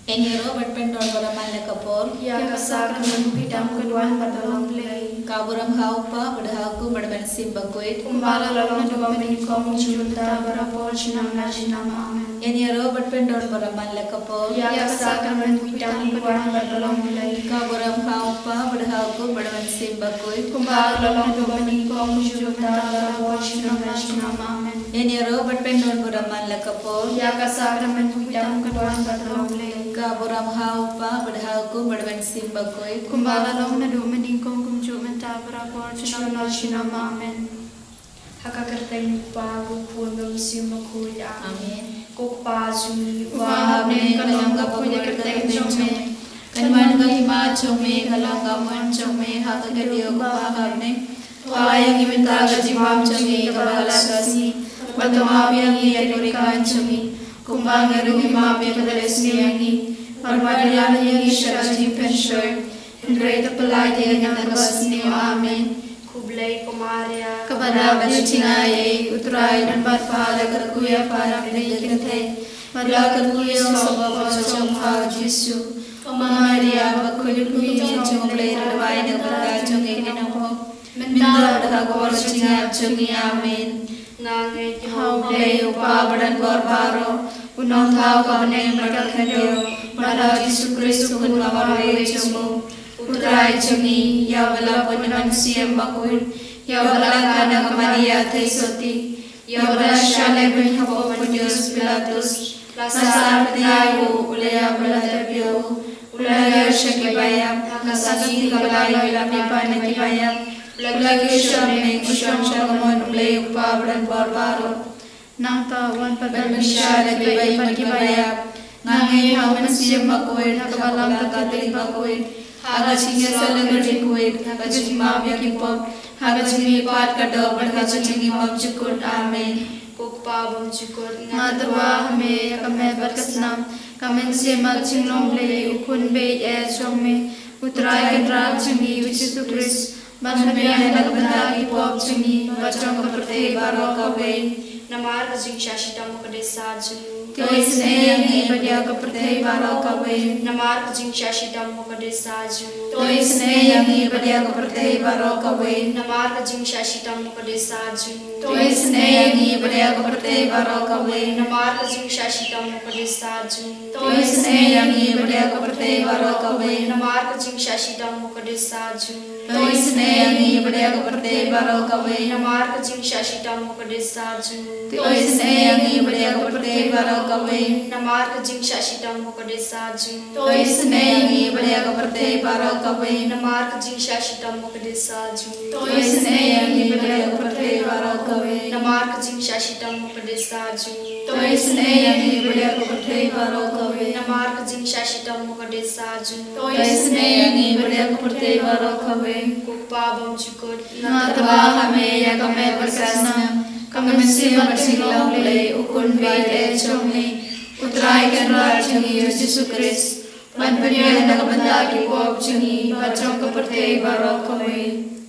Eniro berpendor beramal lekapor. Ya kasak mengupitam keduan berdalam play. Kaburam haupa berhaku berban simbakuit. Kumbala lalong dua menikom junta berapor jinam najinam amen. Eniro berpendor beramal lekapor. Ya kasak mengupitam keduan berdalam play. Kaburam haupa berhaku berban simbakuit. Kumbala lalong dua menikom junta berapor jinam najinam amen. Eniro berpendor beramal lekapor. Ya kasak mengupitam keduan berdalam play. Kaburam haupa berhaku berban simbakuit. Kumbala lalong dua menikom junta berapor jinam najinam amen. Hakakerteng pa bukun simbakuit Amin. Kukpa jumi Wahane kalangga punya kerteng jome. Kanwan kahima jome kalangga man jome haka gadiyo kupahamne. Wayang iminta gajimam jome kabalasasi. Batumabyangi yadurikan jome. Kumbang erugimabya kadalesniyangi. Parwadilan yangi syarajim pensyoy. Hendrei tapalay yang nagabasniyo. Amin. Kublai Kumaria Kepada bercinai uturai dan barpada kerkuya para pendidikan pada kerkuya sobat pocong hal Yesus Maria bakuyu kuyu cong belajar bayi dan berkacung ini nampak minta berhakwa bercinai cungi amin Nangai hau play upa badan barbaro unong thau kabane berkatyo pada Yesus Kristus kun lawan cungu Uturai cungi ya bala punan siam bakul ya bala kana Maria Tesoti ya bala shale bin hapo Pontius Pilatus lasar pediayu ulaya bala terbiyo ulaya shakibaya kasati kabalayo lapi panati baya ulagi shame usham shagamon ulay upa badan barbaro Nang tawan Permisya lebih baik bagi bayar Ngangai hawan siam bakuin Hakabalam takatili bakuin Haga chingi salagar jikuin Haga jimab yakipop Haga jimi pat kado Haga jimi mab jukut amin Kukpa bom cukut Ngadwa hame Kame berkasnam Kamen siamal cinglong le Ukun beit chongme Utrai kendra chingi Yesus Kristus Bantuan nagbantagi pop chingi Bacong keperti barokawe Namar kajing syashitam kadesa jung Tuis neyangi badia keperti barokawe Namar kajing syashitam kadesa jung Tuis neyangi badia keperti barokawe Namar kajing syashitam kadesa jung Tuis neyangi badia keperti barokawe Namar kajing syashitam kadesa jung Tuis neyangi badia keperti barokawe Namar kajing syashitam kadesa jung Tuis neyangi badia keperti barokawe Namar kajing syashitam kadesa jung Tuis neyangi badia keperti barokawe Namar kajing syashitam kadesa jung Tuis neyangi badia keperti barokawe Namar kajing syashitam kadesa jung Tuis neyangi badia keperti barokawe Namar kajing syashitam kadesa jung Tuis neyangi badia keperti barokawe Namar kajing syashitam kadesa jung Tuis neyangi badia keperti barokawe Kukpa bom cukut Nataba hame ya kame berkasna Kame simak singlong le ukun bait chongni Utrai kenra cungi Yesus Kristus Bantuan nakabandagi pop cungi Bacong keperti barokawe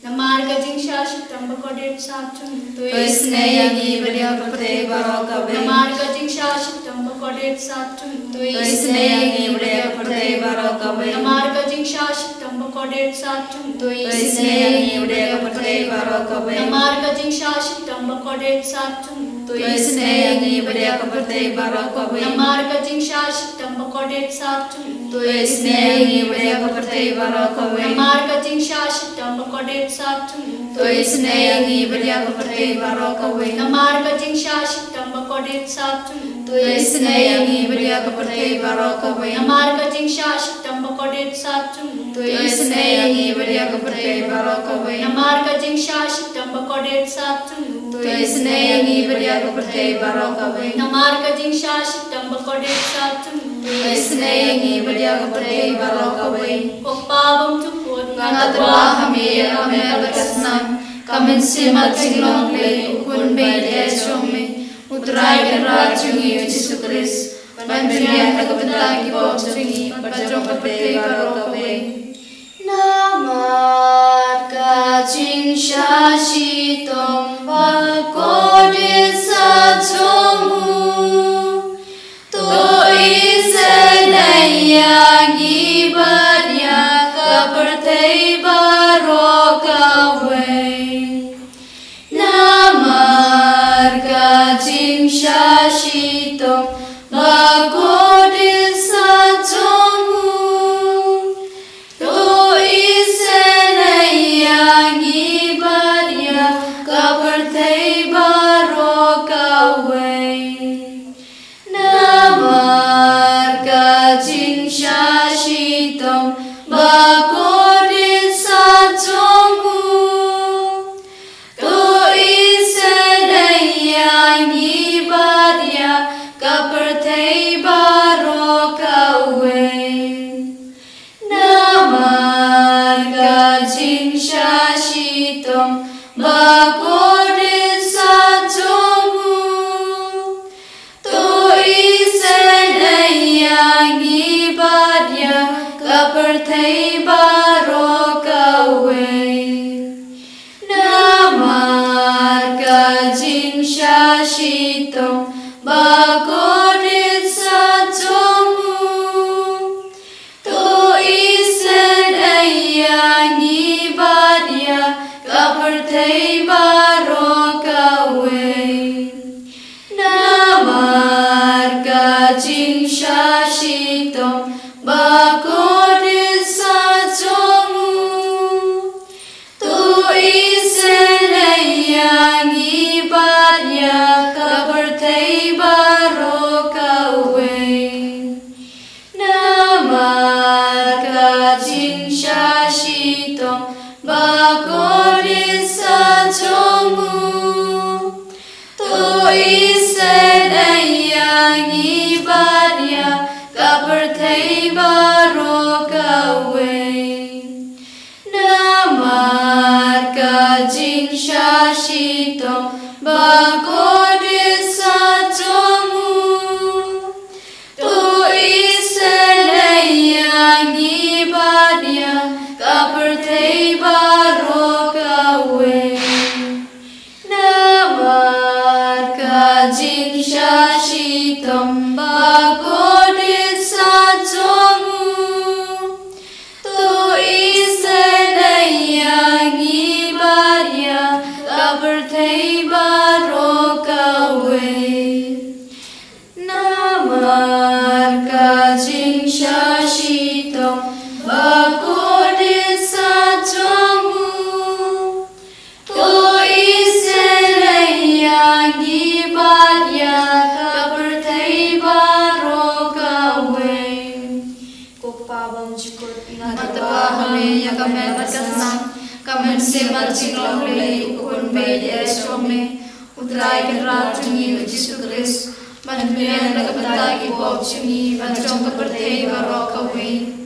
Namar kajing syashitam kadet satun Tuis neyangi badia keperti barokawe Namar kajing syashitam kadet satun Tuis neyangi badia keperti barokawe Namar kajing syashitam kadet satun Tuis neyangi badia keperti barokawe Namar kajing syashitam kadet satun Tuis neyangi badia keperti barokawe Namar kajing syashitam kadet satun Tuis neyangi badia keperti barokawe Namar kajing syashitam kadet satun Tuis neyangi badia keperti barokawe Namar kajing syashitam kadet satun Tuis neyangi badia keperti barokawe Namar kajing syashitam kadet satun Tuis neyangi badia keperti barokawe Namar kajing syashitam kadet satun Tuis neyangi badia keperti barokawe Namar kajing syashitam kadet satun Tuis neyangi badia keperti barokawe Kukpa bom cukut Ngatwa hame kame berkasnam Kamen simak singlong le ukun bait chongme Utrai kenra cungi Yesus Kristus Bantuan nakabandagi pop cungi Bacong keperti barokawe Namar kajing syashitam kadet satun Tuis neyangi ibadah kepertai barok away namar kajing syashitong bagodis sajomu to isenai yang ibadah kepertai barok away namar kajing syashitong bagodis sajomu to isenai yang ibadah kepertai barok away namar kajing syashitong bagodis sajomu to isenai yang ibadah kepertai barok away namar kajing syashitong bagodis sajomu to isenai yang ibadah kepertai barok away namar kajing syashitong bagodis sajomu to isenai yang ibadah kepertai barok away namar kajing syashitong bagodis sajomu to isenai yang ibadah kepertai barok away namar kajing syashitong bagodis sajomu to isenai yang ibadah kepertai barok away namar kajing syashitong bagodis sajomu to isenai yang ibadah kepertai barok away namar kajing syashitong bagodis sajomu to isenai yang ibadah kepertai barok away Kupabam jikut Mataba hame ya kamen berkesan kamen semat ciklong le ukun bede some utrai kerat cungi Yesus Kristus manbian kebetai bob cungi bacong kepertai barok away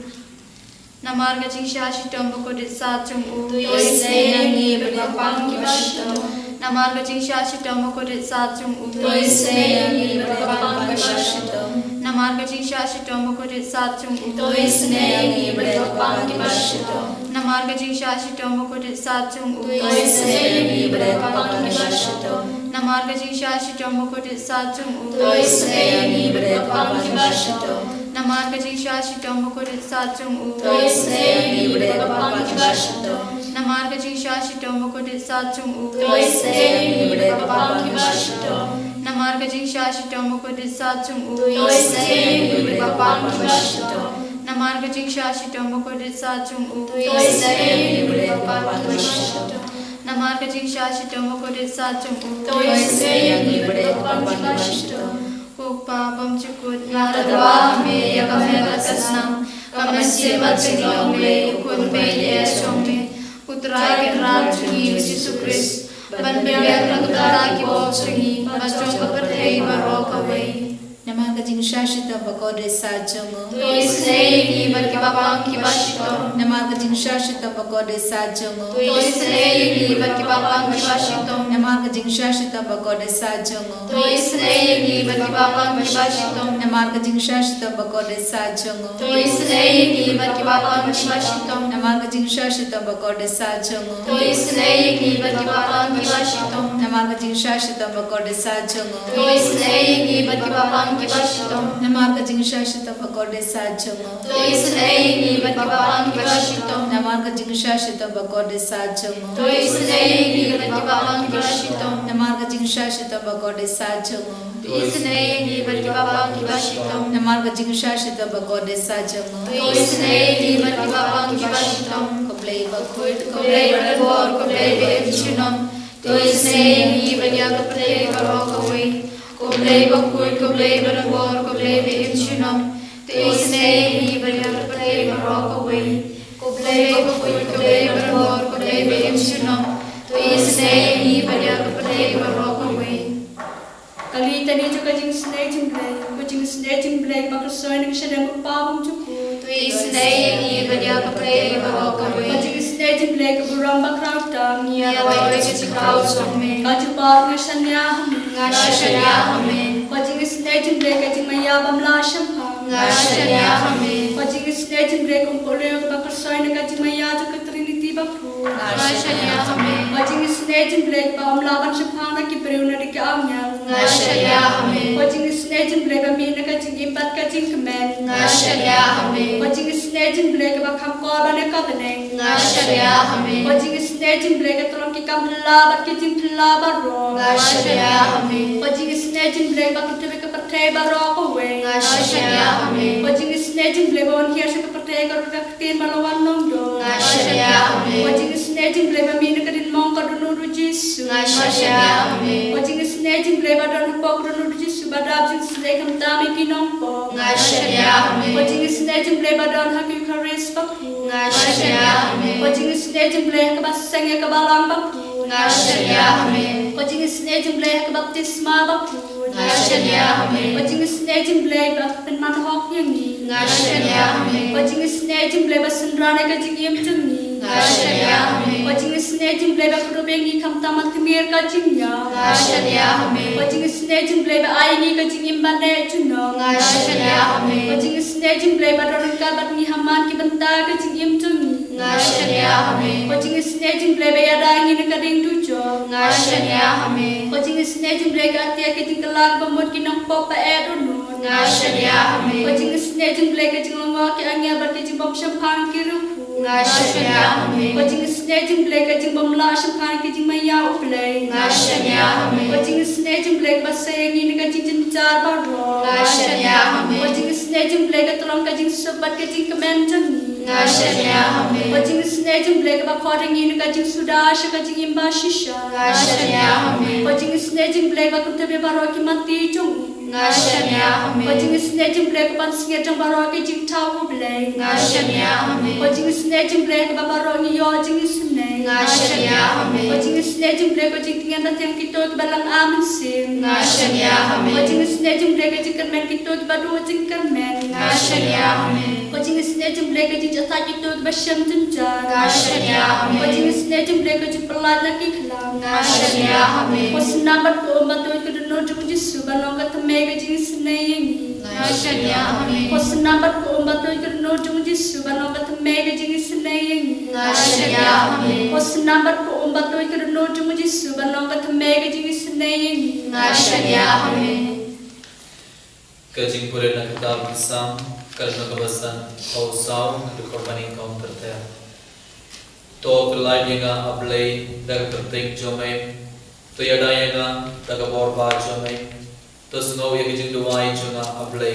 namar kajing syashitong bagodis sajomu to isenai yang ibadah kepertai namar kajing syashitong bagodis sajomu to isenai yang ibadah kepertai namar kajing syashitong bagodis sajomu to isenai yang ibadah kepertai namar kajing syashitong bagodis sajomu to isenai yang ibadah kepertai namar kajing syashitong bagodis sajomu to isenai yang ibadah kepertai namar kajing syashitong bagodis sajomu to isenai yang ibadah kepertai namar kajing syashitong bagodis sajomu to isenai yang ibadah kepertai namar kajing syashitong bagodis sajomu to isenai yang ibadah kepertai namar kajing syashitong bagodis sajomu to isenai yang ibadah kepertai namar kajing syashitong bagodis sajomu to isenai yang ibadah kepertai Kupabam jikut Mataba hame ya kamen berkesan kamen semat ciklong le ukun bede some utrai kerat cungi Yesus Kristus banbian kebetai bob cungi bacong kepertai barok away namar kajing syashitong bagodis sajomu to isenai yang ibadah kepertai namar kajing syashitong bagodis sajomu to isenai yang ibadah kepertai namar kajing syashitong bagodis sajomu to isenai yang ibadah kepertai namar kajing syashitong bagodis sajomu to isenai yang ibadah kepertai namar kajing syashitong bagodis sajomu to isenai yang ibadah kepertai namar Namarga jing shashita bakode sajongo. Tuis neigi bagi babang kibashitom. Namarga jing shashita bakode sajongo. Tuis neigi bagi babang kibashitom. Namarga jing shashita bakode sajongo. Tuis neigi bagi babang kibashitom. Namarga jing shashita bakode sajongo. Tuis neigi bagi babang kibashitom. Namarga jing shashita bakode sajongo. Tuis neigi bagi babang kibashitom. Koblei bakut Koblei berbor koblei beimsunom. Tuis neigi bagi koblei barokawi. Koblei bakut koblei berbor koblei beimsunom. Tuis neigi bagi koblei barokawi. Koblei bakut koblei berbor koblei beimsunom. Tuis neigi bagi koblei barokawi. Kali tadi juga jing snake blay bakal soy ning sedang pabung cukup. Tuis neigi bagi koblei barokawi. Jing snake blay keburam bakrau tam. Nia bawa kau some. Kaju bar ngasanya ham. Ngasanya hame. Jing snake blay kajing maya bamla shampam. Ngasanya hame. Jing snake blay kumpulnya bakal soy ning kajing maya juga trinity bakru. Ngasanya hame. Jing snake blay bamla ban shampam na kibriu na dikamnya. Ngasanya hame. Jing snake blay kami na kajing impat kajing kemen. Ngasanya hame. Jing snake blay bakam korban na kabeneng. Ngasanya hame. Jing snake blay katolong kikam labat kajing labat ro. Ngasanya hame. Jing snake blay bakam tebe kepertai barok we. Ngasanya hame. Jing snake blay bawon hias kepertai karudakin malawan nongdo. Ngasanya hame. Jing snake blay bamina kadin mong kadunu Jesu. Ngasanya hame. Jing snake blay badan pok kadunu Jesu badab jing snake kam tami kinong po. Ngasanya hame. Jing snake blay badan hakik karis bakku. Ngasanya hame. Jing snake blay kabaseng ya kabalang bakku. Ngasanya hame. Jing snake blay kabaptisma bakku. Ngasanya hame. Jing snake blay bak penmanhok yang ni. Ngasanya hame. Jing snake blay basendrana kajing yem jengi. Ngasanya hame. Jing snake blay bak rubengi kam tamat kemir kajing ya. Ngasanya hame. Jing snake blay ba aini kajing yem bane juno. Ngasanya hame. Jing snake blay ba dorong kabat ni haman ki benta kajing yem jengi. Ngasanya hame. Jing snake blay ba yadangi nekading tujo. Ngasanya hame. Jing snake blay ka atia kajing kelang bamut kinong pok pa edunu. Ngasanya hame. Jing snake blay kajing longo ki angya bar kajing bom shampang ki rupu. Ngasanya hame. Jing snake blay kajing bom la shampang kajing maya uplay. Ngasanya hame. Jing snake blay ba sayangi ni kajing jencar baro. Ngasanya hame. Jing snake blay ka tolong kajing sobat kajing kemen jengi. Ngasanya hame. Jing snake blay ka ba khoringi ni kajing sudash kajing imba shisha. Ngasanya hame. Jing snake blay ba kutabe baro ki mati jong. Ngasanya hame. Jing snake blay ka ban singa jong baro ki jing tawu blay. Ngasanya hame. Jing snake blay ka ba baro ni yo jing snake. Ngasanya hame. Jing snake blay ka jing tingan dat yang kito ki balang amin sim. Ngasanya hame. Jing snake blay ka jing kermen kito ki badu jing kermen. Ngasanya hame. Jing snake blay ka jing jata kito ki basyam jenjar. Ngasanya hame. Jing snake blay ka jing pelat na ki kelam. Ngasanya hame. Nabat ko umbat ko dono jung Jesu banong ka tame ka jing snake. Ngasanya hame. Nabat ko umbat ko dono jung Jesu banong ka tame ka jing snake. Ngasanya hame. Nabat ko umbat ko dono jung Jesu banong ka tame ka jing snake. Ngasanya hame. Kajing pure na kitab Sam kalna kabasan au saw na korbaning kaum करते हैं तो कलाइएगा अबले दग प्रत्येक जो में तो यडाएगा दग बोरबा जो में तो स्नो ये किचिंग दुआई जो ना अबले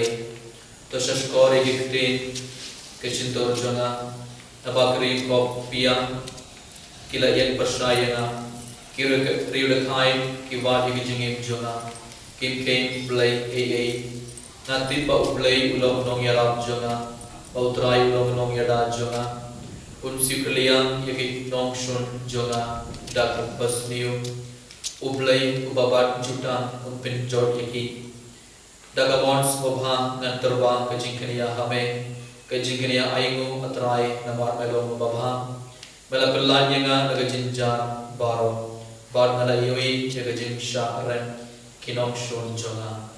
तो शशकोर ये कितीन किचिंग तो जो ना नबाकरी को पिया किला एक परशाएगा किरुड़ खाए कि वाद ये किचिंग जो ना किम केम ब्ले ए nanti bau play ulang nong yarap jonga bau try ulang nong yada jonga unsi kalian yaki nong shun jonga dak basniu ublay ubabat jutan unpin jod yaki daga mons wabha ngantarwa kajingkaniya hame kajingkaniya aingu atrai namar melong babha melakalan yanga nagajinjan baro bar nala yoi yagajin sharen kinong shun jonga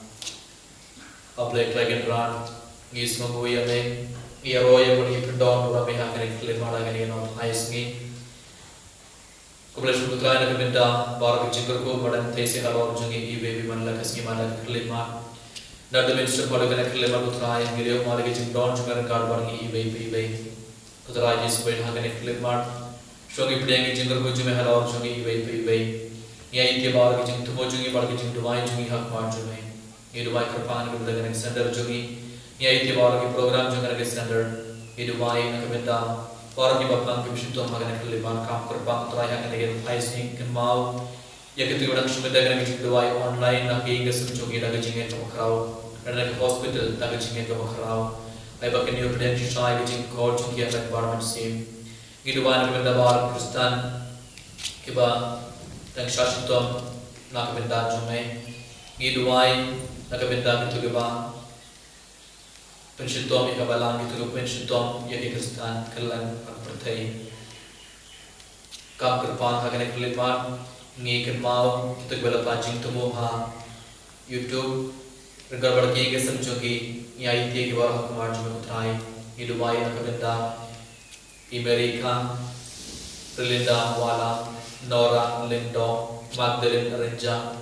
Ablay dragon run, ngis maguya me, iaroya pun ipendon ura me hakari klimara gani non ais ngi. Kubelas putra yang keminta barak jingkerku badan tesi halor jungi ibe bi manla kasih manla kelima. Nada minister pada kena kelima putra yang giliau malah kejing don juga rekar barangi ibe putra yang sebaik hanya kelima. Shogi pediang jingkerku jume halor jungi ibe. Ia itu barak jing tumo jungi barak jing duai jungi hak mar jume. Ia duai kerpan kepada kena standar jungi. Ia itu barak program juga kena standar. Ia duai nak keminta barak bapang kebisinto magana kelima kam kerpan putra yang kena kena paising kemau. Ya ketika orang sudah dengan kejuruai online nak hingga sebelum kita kejengin ke makrau dan ke hospital tak kejengin ke makrau. Lepas kini orang yang saya kejeng kau cuma yang environment sim. Gitu mana kita bawa Kristen kiba dan syaitan nak benda cuma. Gitu mana nak benda itu kiba pensyaitan yang balang itu pensyaitan yang Kristen kelan pertai. Kam kerpan hakane kelima ngi mau kita bela pancing temu ha YouTube regar barki ke samjogi nyai tie ke war kumar jume utrai i Dubai na kabenda Amerika Belinda wala Nora Lindo Magdalene Renja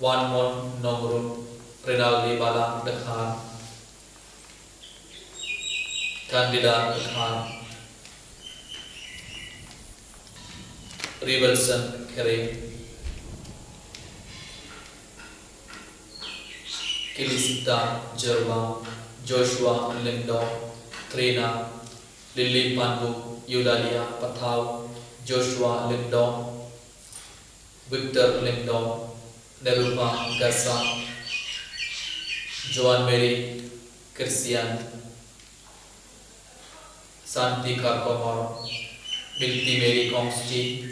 Wanmon Nomrun Renaldi bala Dakar Candida Dakar Rivalson Kere Kilisita Jerva Joshua Lindo Trina Lily Pandu Yudalia Pathau Joshua Lindo Victor Lindo Nerupa Gasa Joan Mary Christian Santi Karkomor Milti Mary Komsti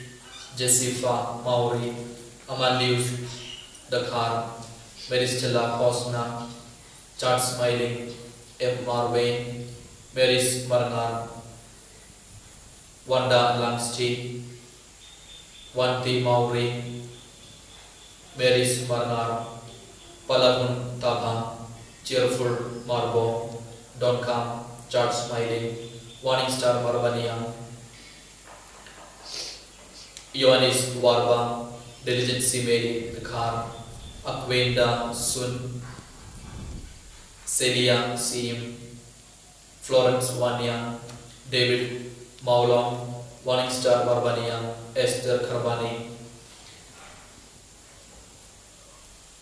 Jessica Mauri Amalius Dakar Maristella Hosna Charles Smiling M. Marvin Maris Marnar Wanda Langsti Wanti Mauri Maris Marnar Palagun Taba Cheerful Marbo Donkam Charles Smiling Warning Star Marbania Ioannis Warba Diligent Simeli Dakar Akwenda Sun Celia Sim Florence Wania David Maulong Warning Star Barbania Esther Karbani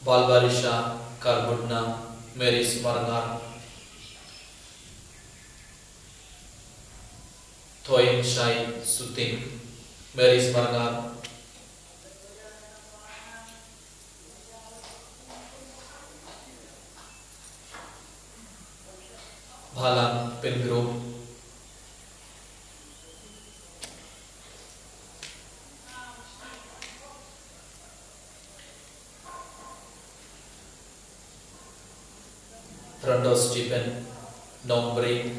Balbarisha Karbudna Maris Marnar Thoin Shai Suting Maris Marnar Bhalang Pengru Randos Jipen Nombri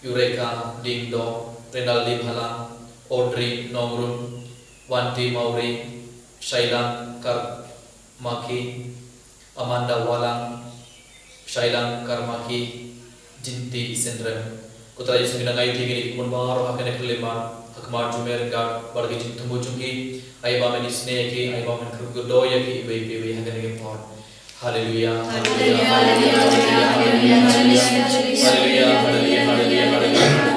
Eureka Dingdo Renaldi Bhalang Audrey Nomrun Wanti Mauri Shailang Karmaki Amanda Walang Shailang Karmaki Jinti Isendran Kutra Yesus minangai tinggi pun baru akan kelima akmar jumer gak bargi jintumbu jungi ayba menisne ki ayba men kergodoya ki ibe akan ngepor haleluya haleluya haleluya haleluya haleluya haleluya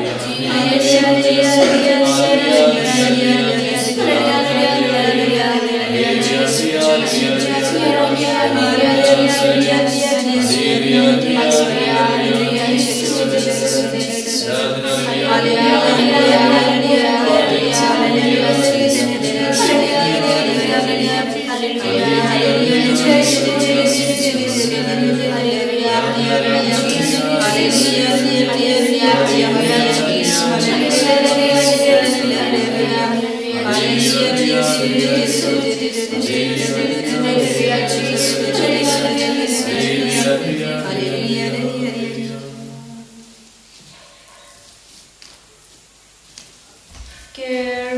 Care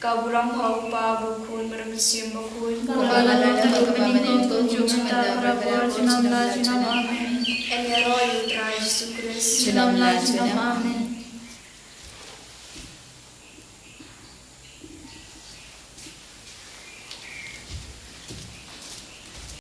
Kaburang hau pa bukun meremesim bukun. Kumbala tayo bening kong jumenta para por junam la junam amen. Enyero yutra Yesus Kristus. Junam la junam amen.